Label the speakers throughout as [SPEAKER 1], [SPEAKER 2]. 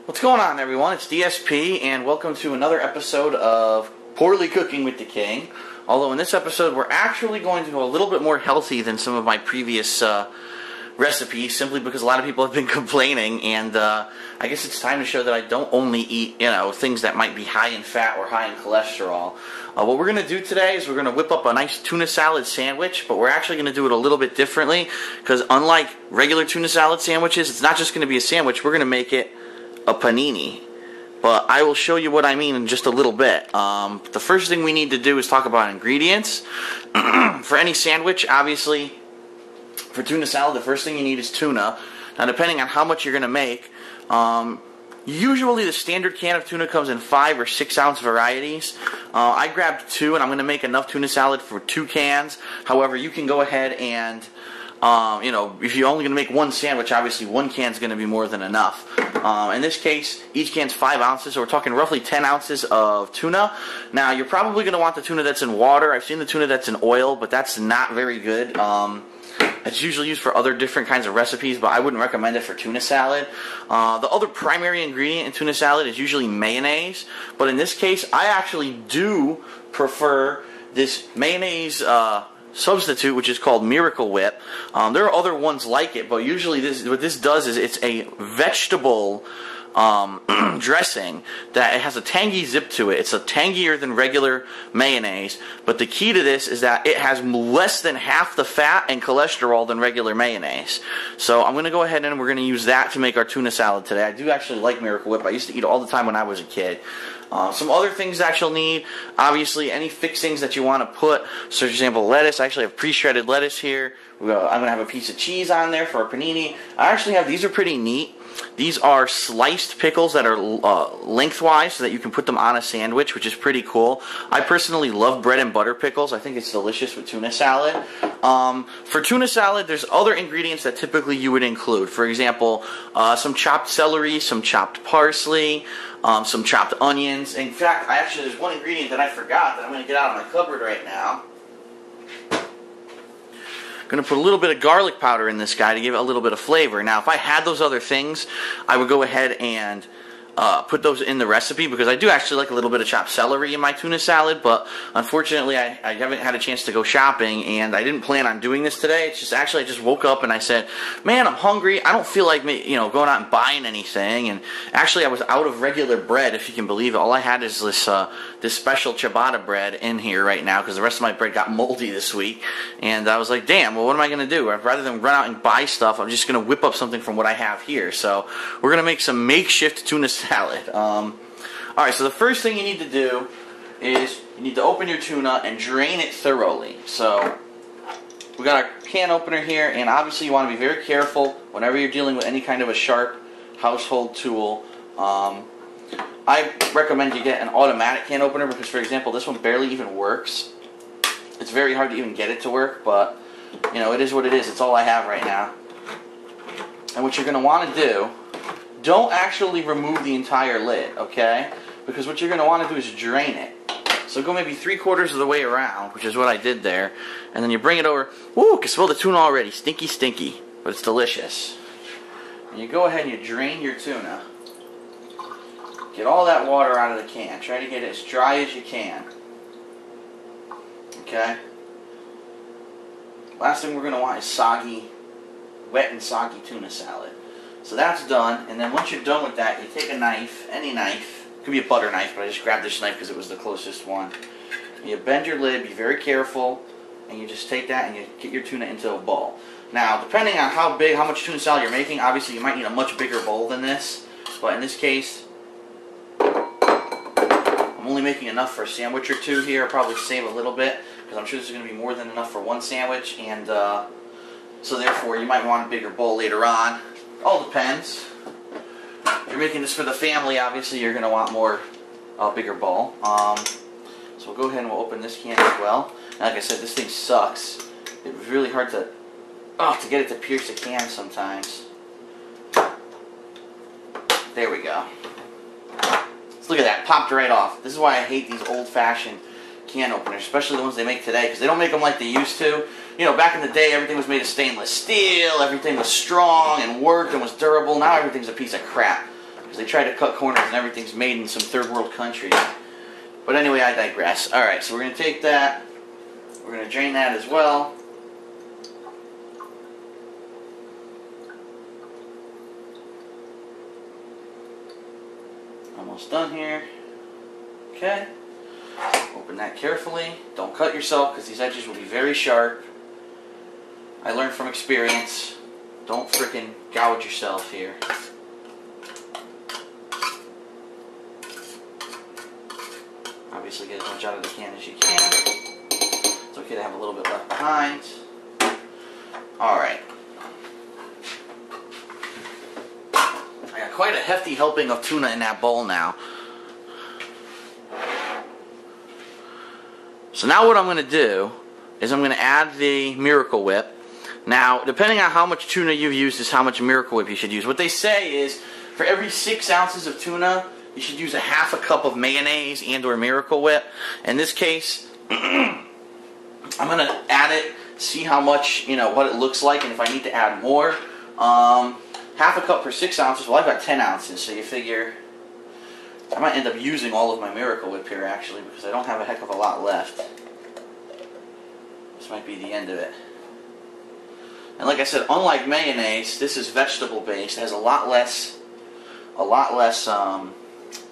[SPEAKER 1] What's going on, everyone? It's DSP, and welcome to another episode of Poorly Cooking with the King. Although in this episode, we're actually going to go a little bit more healthy than some of my previous recipes, simply because a lot of people have been complaining, and I guess it's time to show that I don't only eat, things that might be high in fat or high in cholesterol. What we're going to do today is we're going to whip up a nice tuna salad sandwich, but we're actually going to do it a little bit differently, because unlike regular tuna salad sandwiches, it's not just going to be a sandwich, we're going to make it a panini. But I will show you what I mean in just a little bit. The first thing we need to do is talk about ingredients. For any sandwich, obviously, for tuna salad, the first thing you need is tuna. Now, depending on how much you're going to make, usually the standard can of tuna comes in 5 or 6 ounce varieties. I grabbed 2, and I'm going to make enough tuna salad for 2 cans. However, you can go ahead and if you're only going to make one sandwich, obviously 1 can is going to be more than enough. In this case, each can's 5 ounces, so we're talking roughly 10 ounces of tuna. Now, you're probably going to want the tuna that's in water. I've seen the tuna that's in oil, but that's not very good. It's usually used for other different kinds of recipes, but I wouldn't recommend it for tuna salad. The other primary ingredient in tuna salad is usually mayonnaise, but in this case, I actually do prefer this mayonnaise substitute, which is called Miracle Whip. There are other ones like it, but usually what this does is it's a vegetable dressing that it has a tangy zip to it. It's tangier than regular mayonnaise, but the key to this is that it has less than half the fat and cholesterol than regular mayonnaise. So I'm going to go ahead and we're going to use that to make our tuna salad today. I do actually like Miracle Whip. I used to eat it all the time when I was a kid. Some other things that you'll need, obviously, any fixings that you want to put. So, for example, lettuce. I actually have pre-shredded lettuce here. I'm going to have a piece of cheese on there for a panini. I actually have, these are pretty neat. These are sliced pickles that are lengthwise so that you can put them on a sandwich, which is pretty cool. I personally love bread and butter pickles. I think it's delicious with tuna salad. For tuna salad, there's other ingredients that typically you would include. For example, some chopped celery, some chopped parsley, some chopped onions. In fact, there's one ingredient that I forgot that I'm going to get out of my cupboard right now. Going to put a little bit of garlic powder in this guy to give it a little bit of flavor. Now, if I had those other things, I would go ahead and put those in the recipe, because I do actually like a little bit of chopped celery in my tuna salad, but unfortunately I haven't had a chance to go shopping, and I didn't plan on doing this today. It's just actually I just woke up and I said, man, I'm hungry. I don't feel like going out and buying anything, and actually I was out of regular bread, if you can believe it. All I had is this special ciabatta bread in here right now, because the rest of my bread got moldy this week, and I was like, damn, well, what am I going to do? Rather than run out and buy stuff, I'm just going to whip up something from what I have here. So we're going to make some makeshift tuna salad. Alright, so the first thing you need to do is you need to open your tuna and drain it thoroughly. So we got our can opener here, and obviously you want to be very careful whenever you're dealing with any kind of a sharp household tool. I recommend you get an automatic can opener, because, for example, this one barely even works. It's very hard to even get it to work, but it is what it is. It's all I have right now. And what you're going to want to do, don't actually remove the entire lid, okay? Because what you're going to want to do is drain it. So go maybe 3/4 of the way around, which is what I did there. And then you bring it over. Woo, I can smell the tuna already. Stinky, stinky. But it's delicious. And you go ahead and you drain your tuna. Get all that water out of the can. Try to get it as dry as you can. Okay? Last thing we're going to want is wet and soggy tuna salad. So that's done, and then once you're done with that, you take a knife, any knife. It could be a butter knife, but I just grabbed this knife because it was the closest one. You bend your lid, be very careful, and you just take that and you get your tuna into a bowl. Now, depending on how much tuna salad you're making, obviously you might need a much bigger bowl than this. But in this case, I'm only making enough for a sandwich or two here. I'll probably save a little bit, because I'm sure this is going to be more than enough for one sandwich, and so therefore you might want a bigger bowl later on. All depends. If you're making this for the family, obviously you're going to want a bigger bowl. So we'll go ahead and we'll open this can as well. And like I said, this thing sucks. It was really hard to get it to pierce the can sometimes. There we go. Let's look at that. Popped right off. This is why I hate these old-fashioned can openers, especially the ones they make today, because they don't make them like they used to. Back in the day, everything was made of stainless steel, everything was strong and worked and was durable. Now everything's a piece of crap. because they try to cut corners and everything's made in some third world country. But anyway, I digress. Alright, so we're going to take that. We're going to drain that as well. Almost done here. Okay. Open that carefully. Don't cut yourself because these edges will be very sharp. I learned from experience. Don't frickin' gouge yourself here. Obviously get as much out of the can as you can. It's okay to have a little bit left behind. Alright. I got quite a hefty helping of tuna in that bowl now. So now what I'm going to do is I'm going to add the Miracle Whip. Now, depending on how much tuna you've used is how much Miracle Whip you should use. What they say is for every 6 ounces of tuna, you should use a half a cup of mayonnaise and or Miracle Whip. In this case, I'm going to add it, see how much, what it looks like, and if I need to add more. Half a cup per 6 ounces, well I've got 10 ounces, so you figure I might end up using all of my Miracle Whip here actually, because I don't have a heck of a lot left. This might be the end of it. And like I said, unlike mayonnaise, this is vegetable based. It has a lot less,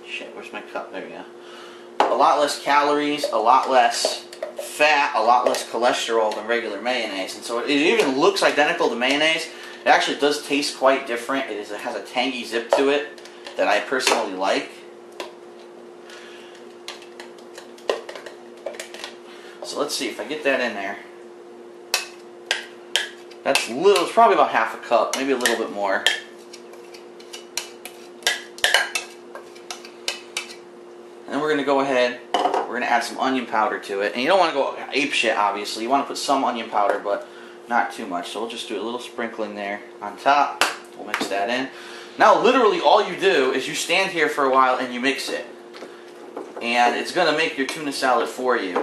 [SPEAKER 1] shit, where's my cup? There we go. A lot less calories, a lot less fat, a lot less cholesterol than regular mayonnaise. And so it even looks identical to mayonnaise. It actually does taste quite different. It has a tangy zip to it that I personally like. So let's see if I get that in there. That's little, it's probably about half a cup, maybe a little bit more. And then we're going to go ahead, we're going to add some onion powder to it. And you don't want to go ape shit, obviously. You want to put some onion powder, but not too much. So we'll just do a little sprinkling there on top. We'll mix that in. Now literally all you do is you stand here for a while and you mix it. And it's going to make your tuna salad for you.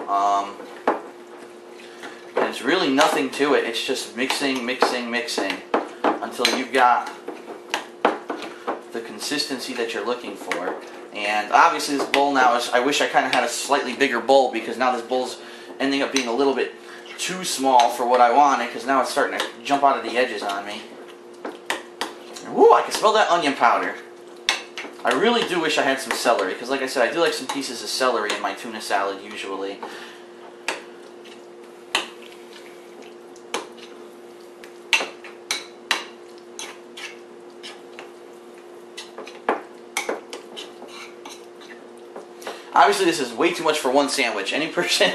[SPEAKER 1] And it's really nothing to it. It's just mixing, mixing, mixing until you've got the consistency that you're looking for. And obviously this bowl now is, I wish I kind of had a slightly bigger bowl because now this bowl's ending up being a little bit too small for what I wanted because now it's starting to jump out of the edges on me. Woo, I can smell that onion powder. I really do wish I had some celery because like I said, I do like some pieces of celery in my tuna salad usually. Obviously, this is way too much for one sandwich. Any person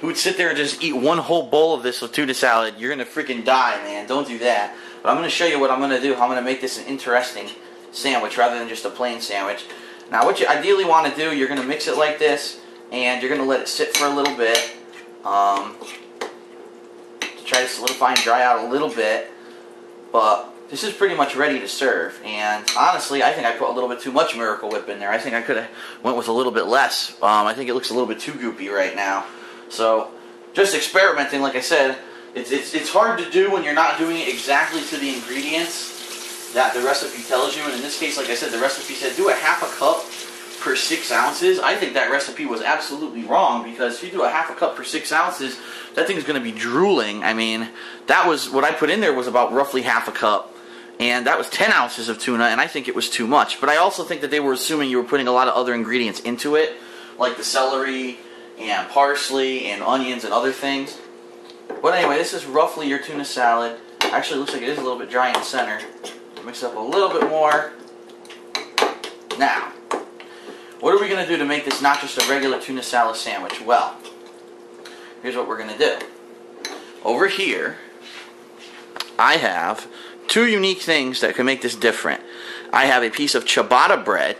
[SPEAKER 1] who would sit there and just eat one whole bowl of this with tuna salad, you're going to freaking die, man. Don't do that. But I'm going to show you what I'm going to do, how I'm going to make this an interesting sandwich rather than just a plain sandwich. Now, what you ideally want to do, you're going to mix it like this, and you're going to let it sit for a little bit to try to solidify and dry out a little bit. But this is pretty much ready to serve, and honestly, I think I put a little bit too much Miracle Whip in there. I think I could have went with a little bit less. I think it looks a little bit too goopy right now. So, just experimenting, like I said, it's hard to do when you're not doing it exactly to the ingredients that the recipe tells you. And in this case, like I said, the recipe said do a half a cup per 6 ounces. I think that recipe was absolutely wrong because if you do a half a cup per 6 ounces, that thing's going to be drooling. I mean, that was what I put in there was about roughly half a cup. And that was 10 ounces of tuna, and I think it was too much. But I also think that they were assuming you were putting a lot of other ingredients into it, like the celery and parsley and onions and other things. But anyway, this is roughly your tuna salad. Actually, it looks like it is a little bit dry in the center. Mix it up a little bit more. Now, what are we going to do to make this not just a regular tuna salad sandwich? Well, here's what we're going to do. Over here, I have two unique things that can make this different. I have a piece of ciabatta bread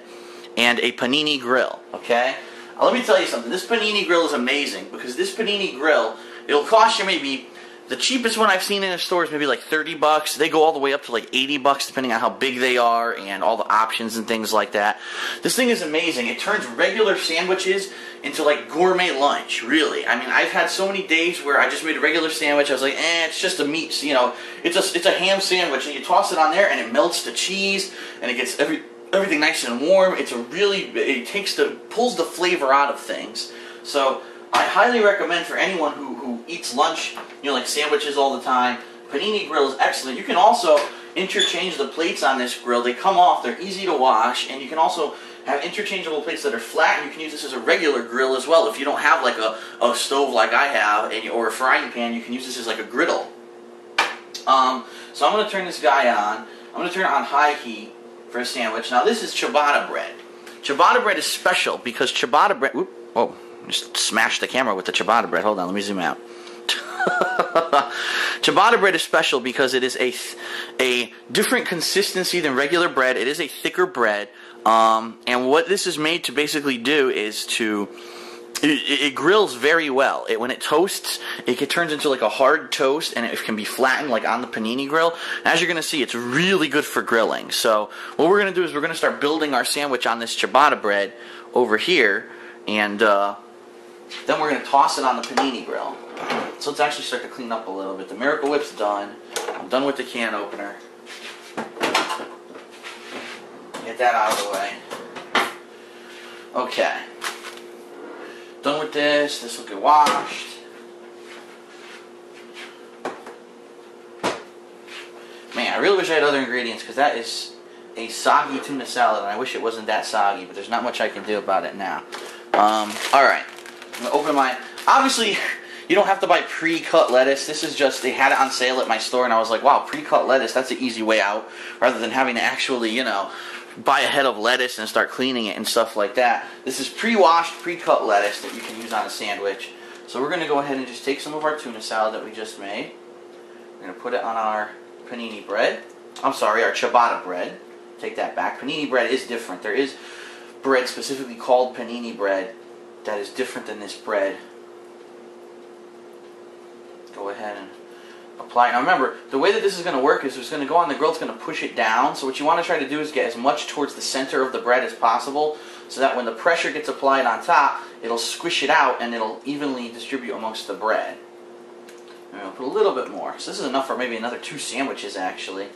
[SPEAKER 1] and a panini grill, okay? Now, let me tell you something. This panini grill is amazing because this panini grill, it'll cost you maybe, the cheapest one I've seen in the store is maybe like 30 bucks. They go all the way up to like 80 bucks depending on how big they are and all the options and things like that. This thing is amazing. It turns regular sandwiches into like gourmet lunch, really. I mean, I've had so many days where I just made a regular sandwich. I was like, it's just a meat, it's a ham sandwich, and you toss it on there and it melts the cheese and it gets everything nice and warm. It's a really, pulls the flavor out of things. So I highly recommend for anyone who eats lunch, like sandwiches all the time, Panini Grill is excellent. You can also interchange the plates on this grill. They come off, they're easy to wash, and you can also have interchangeable plates that are flat, and you can use this as a regular grill as well. If you don't have like a stove like I have, or a frying pan, you can use this as like a griddle. So I'm going to turn this guy on. I'm going to turn it on high heat for a sandwich. Now this is ciabatta bread. Ciabatta bread is special because ciabatta bread... Whoop, oh, just smashed the camera with the ciabatta bread. Hold on, let me zoom out. Ciabatta bread is special because it is a different consistency than regular bread. It is a thicker bread. And what this is made to basically do is it grills very well. When it toasts, it turns into like a hard toast, and it can be flattened like on the Panini grill. As you're going to see, it's really good for grilling. So what we're going to do is we're going to start building our sandwich on this ciabatta bread over here, and then we're going to toss it on the Panini grill. So let's actually start to clean up a little bit. The Miracle Whip's done. I'm done with the can opener. Get that out of the way. Okay. Done with this. This will get washed. Man, I really wish I had other ingredients, because that is a soggy tuna salad, and I wish it wasn't that soggy, but there's not much I can do about it now. Alright. I'm going to open my... Obviously, you don't have to buy pre-cut lettuce. This is just, they had it on sale at my store, and I was like, wow, pre-cut lettuce, that's an easy way out, rather than having to actually, buy a head of lettuce and start cleaning it and stuff like that. This is pre-washed, pre-cut lettuce that you can use on a sandwich. So we're going to go ahead and just take some of our tuna salad that we just made. We're going to put it on our panini bread. I'm sorry, our ciabatta bread. Take that back. Panini bread is different. There is bread specifically called panini bread that is different than this bread. Go ahead and apply it. Now remember, the way that this is going to work is it's going to go on the grill, it's going to push it down. So what you want to try to do is get as much towards the center of the bread as possible, so that when the pressure gets applied on top, it'll squish it out and it'll evenly distribute amongst the bread. And we'll put a little bit more. So this is enough for maybe another 2 sandwiches actually.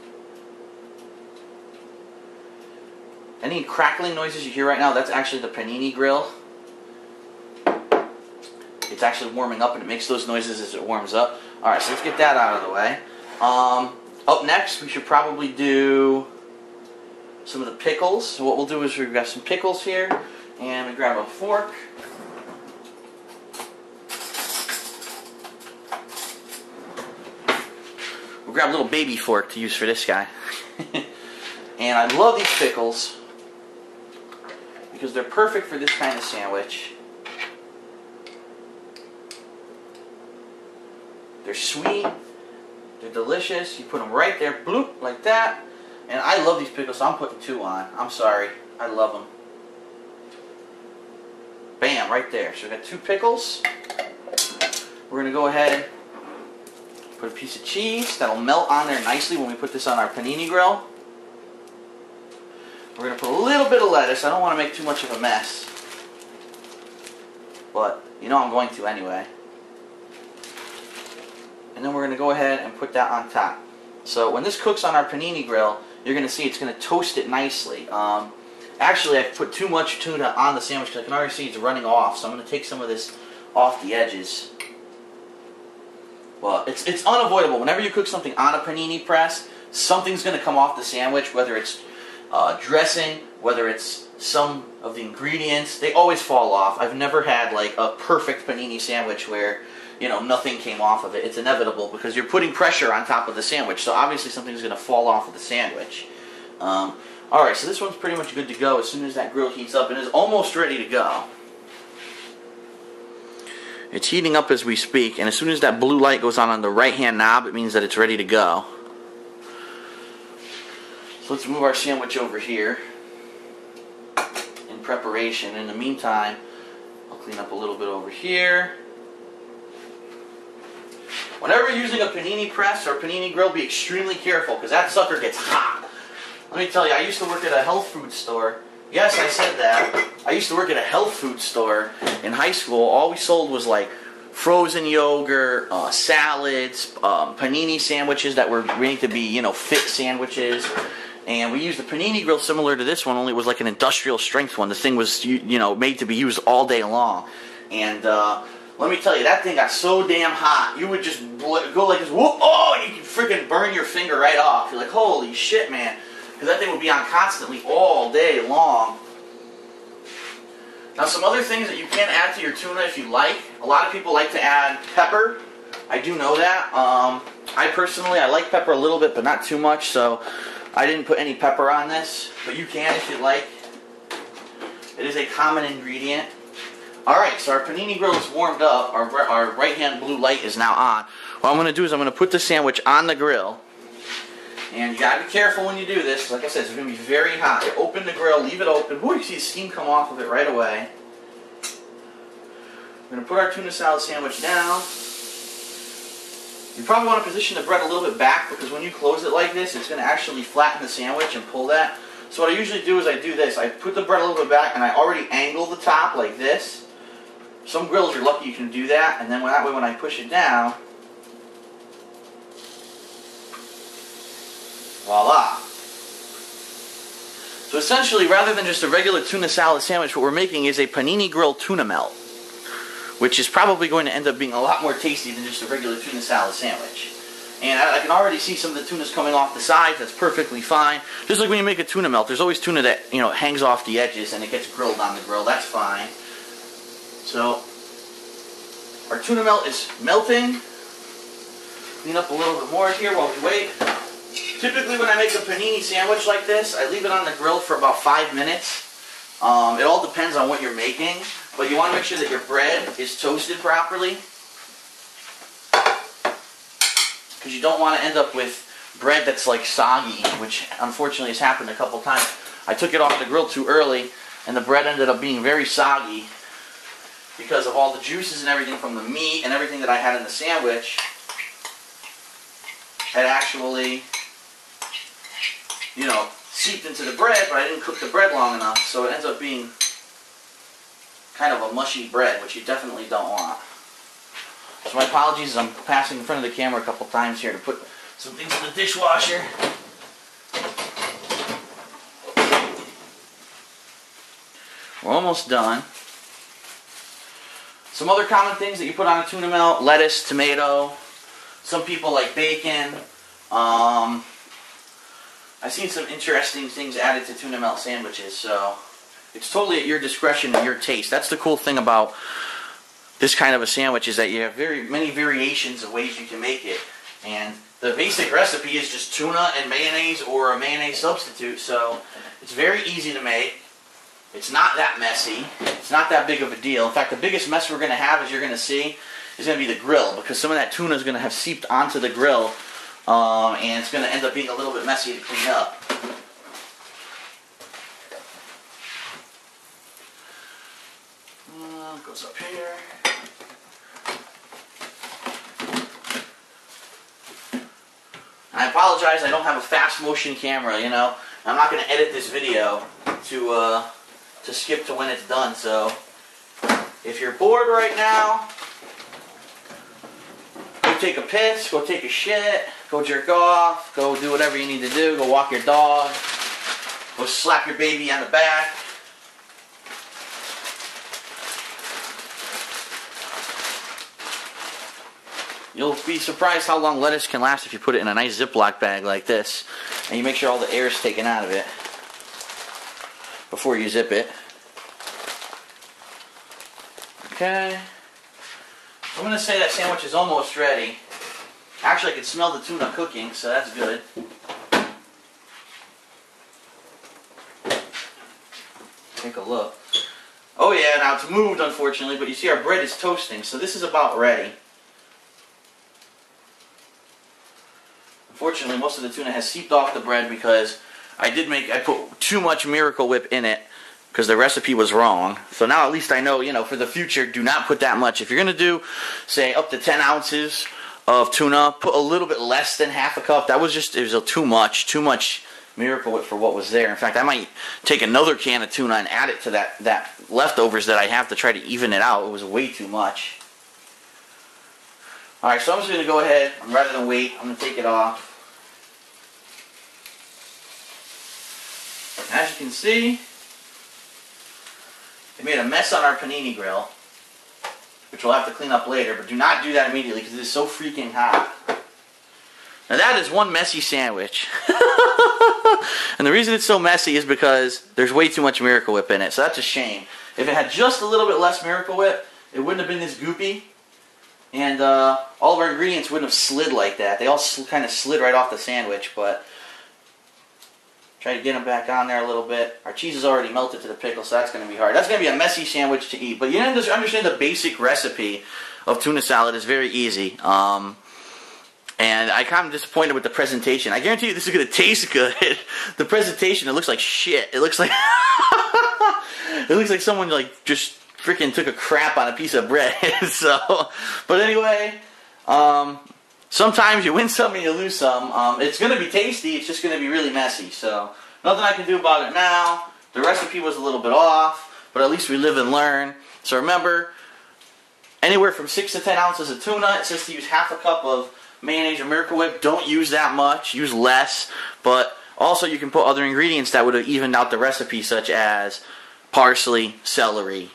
[SPEAKER 1] Any crackling noises you hear right now, that's actually the panini grill. It's actually warming up, and it makes those noises as it warms up. Alright, so let's get that out of the way. Up next, we should probably do some of the pickles. So what we'll do is we've got some pickles here, and we grab a fork. We'll grab a little baby fork to use for this guy. And I love these pickles because they're perfect for this kind of sandwich. They're sweet, they're delicious. You put them right there, bloop, like that. And I love these pickles, so I'm putting 2 on. I'm sorry, I love them. Bam, right there. So we got 2 pickles. We're going to go ahead and put a piece of cheese. That'll melt on there nicely when we put this on our panini grill. We're going to put a little bit of lettuce. I don't want to make too much of a mess, but I'm going to anyway. And then we're going to go ahead and put that on top. So when this cooks on our panini grill, you're going to see it's going to toast it nicely. Actually, I've put too much tuna on the sandwich because I can already see it's running off. So I'm going to take some of this off the edges. Well, it's unavoidable. Whenever you cook something on a panini press, something's going to come off the sandwich, whether it's dressing, whether it's some of the ingredients. They always fall off. I've never had like a perfect panini sandwich where nothing came off of it. It's inevitable because you're putting pressure on top of the sandwich, so obviously something's going to fall off of the sandwich. Alright, so this one's pretty much good to go as soon as that grill heats up and is almost ready to go. It's heating up as we speak, and as soon as that blue light goes on the right-hand knob, it means that it's ready to go. So let's move our sandwich over here in preparation. In the meantime, I'll clean up a little bit over here. Whenever you're using a panini press or a panini grill, be extremely careful because that sucker gets hot. Let me tell you, I used to work at a health food store. Yes, I said that. I used to work at a health food store in high school. All we sold was like frozen yogurt, salads, panini sandwiches that were made to be, fit sandwiches. And we used a Panini grill similar to this one, only it was like an industrial strength one. The thing was, you know, made to be used all day long. And let me tell you, that thing got so damn hot. You would just go like this, whoop, oh, you could freaking burn your finger right off. You're like, holy shit, man. Because that thing would be on constantly all day long. Now, some other things that you can add to your tuna if you like. A lot of people like to add pepper. I do know that. I personally, I like pepper a little bit, but not too much, so I didn't put any pepper on this. But you can if you like. It is a common ingredient. Alright, so our panini grill is warmed up. Our right-hand blue light is now on. What I'm going to do is I'm going to put the sandwich on the grill. And you got to be careful when you do this. Like I said, it's going to be very hot. You open the grill, leave it open. Ooh, you see the steam come off of it right away. We're going to put our tuna salad sandwich down. You probably want to position the bread a little bit back because when you close it like this, it's going to actually flatten the sandwich and pull that. So what I usually do is I do this. I put the bread a little bit back and I already angle the top like this. Some grills you're lucky you can do that, and then that way when I push it down, voila. So essentially, rather than just a regular tuna salad sandwich, what we're making is a panini grill tuna melt, which is probably going to end up being a lot more tasty than just a regular tuna salad sandwich. And I can already see some of the tunas coming off the sides. That's perfectly fine. Just like when you make a tuna melt, there's always tuna that, you know, hangs off the edges and it gets grilled on the grill. That's fine. So our tuna melt is melting. Clean up a little bit more here while we wait. Typically when I make a panini sandwich like this, I leave it on the grill for about 5 minutes. It all depends on what you're making, but you want to make sure that your bread is toasted properly, because you don't want to end up with bread that's like soggy, which unfortunately has happened a couple times. I took it off the grill too early, and the bread ended up being very soggy because of all the juices and everything from the meat and everything that I had in the sandwich had actually, you know, seeped into the bread, but I didn't cook the bread long enough, so it ends up being kind of a mushy bread, which you definitely don't want. So my apologies, I'm passing in front of the camera a couple times here to put some things in the dishwasher. We're almost done. Some other common things that you put on a tuna melt: lettuce, tomato. Some people like bacon. I've seen some interesting things added to tuna melt sandwiches, so it's totally at your discretion and your taste. That's the cool thing about this kind of a sandwich, is that you have very many variations of ways you can make it. And the basic recipe is just tuna and mayonnaise or a mayonnaise substitute, so it's very easy to make. It's not that messy. It's not that big of a deal. In fact, the biggest mess we're going to have, as you're going to see, is going to be the grill, because some of that tuna is going to have seeped onto the grill, and it's going to end up being a little bit messy to clean up. Goes up here. I apologize, I don't have a fast motion camera, you know. I'm not going to edit this video to skip to when it's done, so if you're bored right now, go take a piss, go take a shit, go jerk off, go do whatever you need to do, go walk your dog, go slap your baby on the back. You'll be surprised how long lettuce can last if you put it in a nice Ziploc bag like this, and you make sure all the air is taken out of it before you zip it. Okay. I'm going to say that sandwich is almost ready. Actually, I can smell the tuna cooking, so that's good. Take a look. Oh yeah, now it's moved unfortunately, but you see our bread is toasting, so this is about ready. Unfortunately, most of the tuna has seeped off the bread because I put too much Miracle Whip in it because the recipe was wrong. So now at least I know, you know, for the future, do not put that much. If you're going to do, say, up to 10 ounces of tuna, put a little bit less than half a cup. That was just, it was too much Miracle Whip for what was there. In fact, I might take another can of tuna and add it to that leftovers that I have to try to even it out. It was way too much. Alright, so I'm just going to go ahead, rather than wait, I'm going to take it off. As you can see, it made a mess on our panini grill, which we'll have to clean up later, but do not do that immediately because it is so freaking hot. Now that is one messy sandwich. And the reason it's so messy is because there's way too much Miracle Whip in it, so that's a shame. If it had just a little bit less Miracle Whip, it wouldn't have been this goopy, and all of our ingredients wouldn't have slid like that. They all kind of slid right off the sandwich, but try to get them back on there a little bit. Our cheese is already melted to the pickle, so that's going to be hard. That's going to be a messy sandwich to eat, but you understand the basic recipe of tuna salad is very easy. And I'm kind of disappointed with the presentation. I guarantee you this is going to taste good. The presentation, it looks like shit. It looks like it looks like someone like just freaking took a crap on a piece of bread. So, but anyway, sometimes you win some and you lose some. It's going to be tasty. It's just going to be really messy. So nothing I can do about it now. The recipe was a little bit off, but at least we live and learn. So remember, anywhere from 6 to 10 ounces of tuna. It says to use half a cup of mayonnaise or Miracle Whip. Don't use that much. Use less. But also you can put other ingredients that would have evened out the recipe, such as parsley, celery,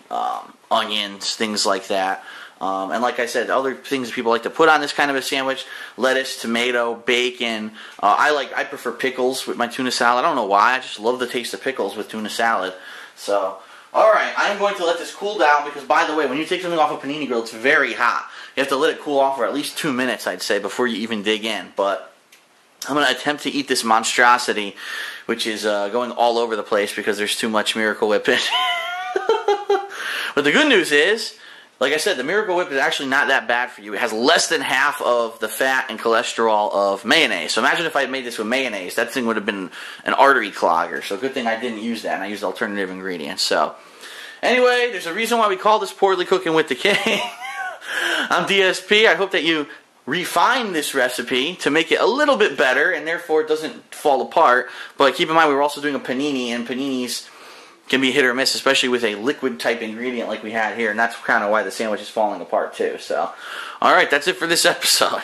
[SPEAKER 1] onions, things like that. And like I said, other things people like to put on this kind of a sandwich: lettuce, tomato, bacon. I prefer pickles with my tuna salad. I don't know why. I just love the taste of pickles with tuna salad. So, alright, I'm going to let this cool down because, by the way, when you take something off a panini grill, it's very hot. You have to let it cool off for at least 2 minutes, I'd say, before you even dig in. But I'm going to attempt to eat this monstrosity, which is going all over the place because there's too much Miracle Whip in it. But the good news is, like I said, the Miracle Whip is actually not that bad for you. It has less than half of the fat and cholesterol of mayonnaise. So imagine if I had made this with mayonnaise. That thing would have been an artery clogger. So good thing I didn't use that, and I used alternative ingredients. So anyway, there's a reason why we call this Poorly Cooking with the King. I'm DSP. I hope that you refine this recipe to make it a little bit better, and therefore it doesn't fall apart. But keep in mind, we were also doing a panini, and paninis can be hit or miss, especially with a liquid type ingredient like we had here, and that's kind of why the sandwich is falling apart too. So, alright, that's it for this episode.